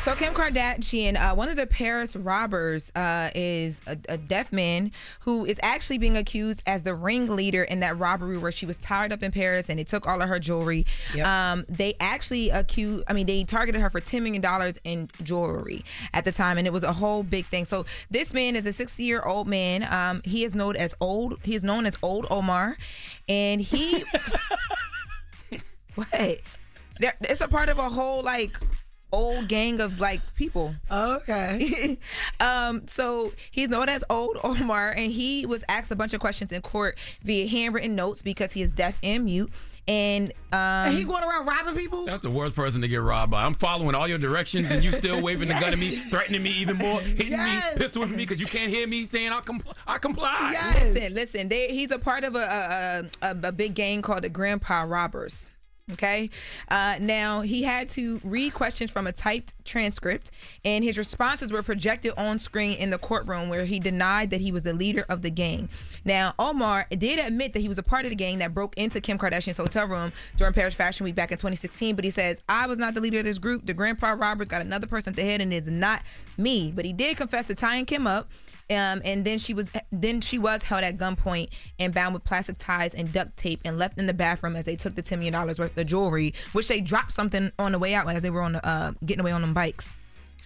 So Kim Kardashian, one of the Paris robbers is a deaf man who is actually being accused as the ringleader in that robbery where she was tied up in Paris and they took all of her jewelry. Yep. They actually they targeted her for $10 million in jewelry at the time, and it was a whole big thing. So this man is a 60-year-old man. He is known as Old Omar, and he what? It's a part of a whole old gang of people. Oh, okay. So he's known as Old Omar, and he was asked a bunch of questions in court via handwritten notes because he is deaf and mute. And he going around robbing people? That's the worst person to get robbed by. I'm following all your directions and you still waving the gun at me, threatening me even more, hitting me, pistol with me because you can't hear me saying I comply. Yes. Listen. He's a part of a big gang called the Grandpa Robbers. Okay. Now, he had to read questions from a typed transcript, and his responses were projected on screen in the courtroom where he denied that he was the leader of the gang. Now, Omar did admit that he was a part of the gang that broke into Kim Kardashian's hotel room during Paris Fashion Week back in 2016, but he says, I was not the leader of this group. The Grandpa Robbers got another person at the head, and it's not me. But he did confess to tying Kim up. And then she was held at gunpoint and bound with plastic ties and duct tape and left in the bathroom as they took the $10 million worth of jewelry, which they dropped something on the way out as they were on the getting away on them bikes.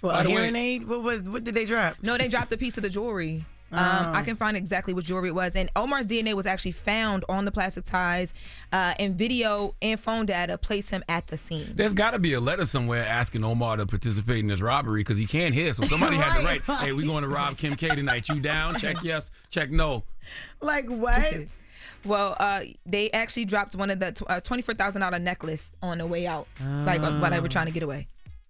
Well, a hearing aid? What did they drop? No, they dropped a piece of the jewelry. I can find exactly what jewelry it was. And Omar's DNA was actually found on the plastic ties, and video and phone data place him at the scene. There's got to be a letter somewhere asking Omar to participate in this robbery because he can't hear. So somebody had to write, hey, we're going to rob Kim K tonight. You down? Check yes, check no. Like what? Well, they actually dropped one of the $24,000 necklace on the way out, while they were trying to get away.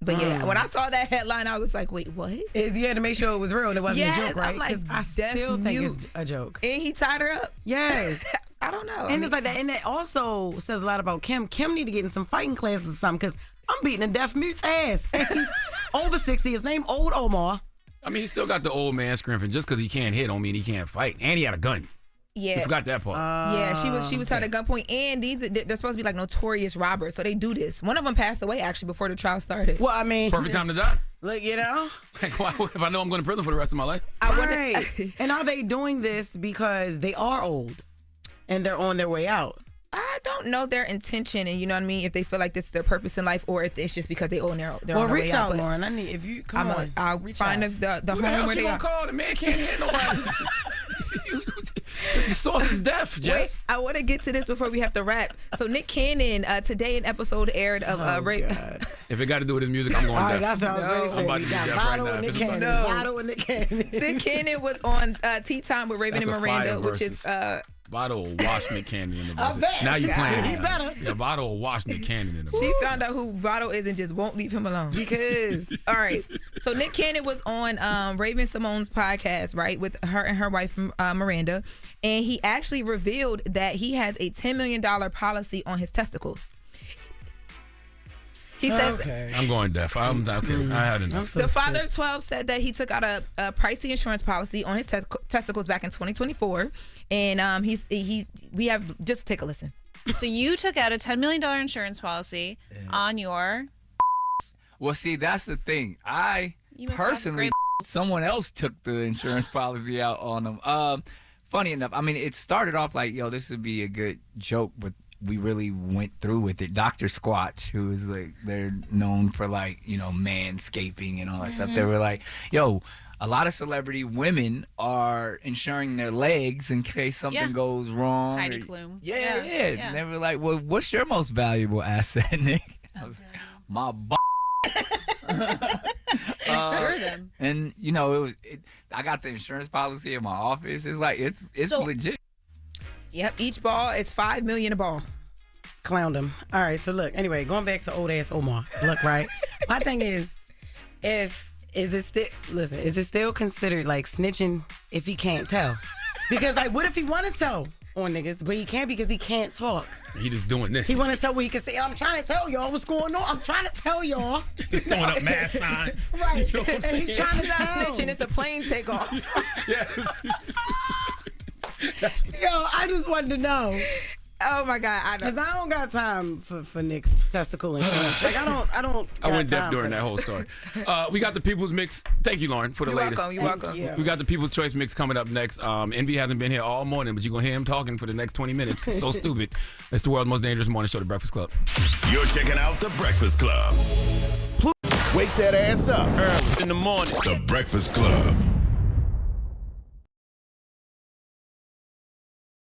But yeah, when I saw that headline, I was like, wait, what? You had to make sure it was real and it wasn't a joke, right? I'm like, I still think it's a joke. And he tied her up. Yes. I don't know. And it's like that. And it also says a lot about Kim. Kim need to get in some fighting classes or something because I'm beating a deaf mute's ass. And he's over 60. His name Old Omar. I mean, he still got the old man scrimping. Just because he can't hit don't mean he can't fight. And he had a gun. Yeah, you forgot that part. Yeah, she was held at gunpoint, and they're supposed to be notorious robbers, so they do this. One of them passed away actually before the trial started. Well, I mean, perfect time to die. Look, if I know I'm going to prison for the rest of my life. And are they doing this because they are old and they're on their way out? I don't know their intention, and you know what I mean. If they feel like this is their purpose in life, or if it's just because they own they're on their way out. Well, reach out, Lauren. I'll find the home where they are. Call the man can't hit nobody. The source is deaf, Jess. Wait, I want to get to this before we have to wrap. So Nick Cannon, today an episode aired of Rape. If it got to do with his music, I'm going deaf. That's what I was going to say. I'm about to be deaf right now. Bottle and Nick Cannon. Nick Cannon was on Tea Time with Raven and Miranda, which is... Bottle will wash Nick Cannon in the verses. Now you playing. He better. Yeah, Bottle will wash Nick Cannon in the verses. She found out who Bottle is and just won't leave him alone. Because. All right. So Nick Cannon was on Raven Simone's podcast, right, with her and her wife, Miranda. And he actually revealed that he has a $10 million policy on his testicles. He says, I'm going deaf. I had enough. The father of 12 said that he took out a pricey insurance policy on his testicles back in 2024. And we have, just take a listen. So you took out a $10 million insurance policy on your... Well, see, that's the thing. I personally, someone else took the insurance policy out on them. Funny enough, I mean, it started off like, this would be a good joke, but we really went through with it. Dr. Squatch, who is they're known for manscaping and all that stuff. They were like, a lot of celebrity women are insuring their legs in case something goes wrong. Heidi Klum. Yeah. And they were like, well, what's your most valuable asset, Nick? I was like, my Insure them. And I got the insurance policy in my office. It's like it's legit. Yep, each ball is $5 million a ball. Clowned him. All right, so look, anyway, going back to old ass Omar. Look, right? My thing is is it still considered snitching if he can't tell? Because what if he want to tell on niggas, but he can't because he can't talk? He just doing this. He want to tell where he can say, I'm trying to tell y'all what's going on. I'm trying to tell y'all. Just throwing up mad signs. Right. You know what I'm saying? He's trying to tell. Snitching, it's a plane takeoff. Yes. Yo, I just wanted to know. Oh my God, I Cause know. I don't got time for Nick's testicle insurance. Like I don't. I went got deaf time during for that whole story. We got the People's Mix. Thank you, Lauren, for the You're latest. welcome. You're welcome. Yeah. We got the People's Choice Mix coming up next. NB hasn't been here all morning, but you're going to hear him talking for the next 20 minutes. So stupid. It's the world's most dangerous morning show, The Breakfast Club. You're checking out The Breakfast Club. Wake that ass up. Early in the morning. The Breakfast Club.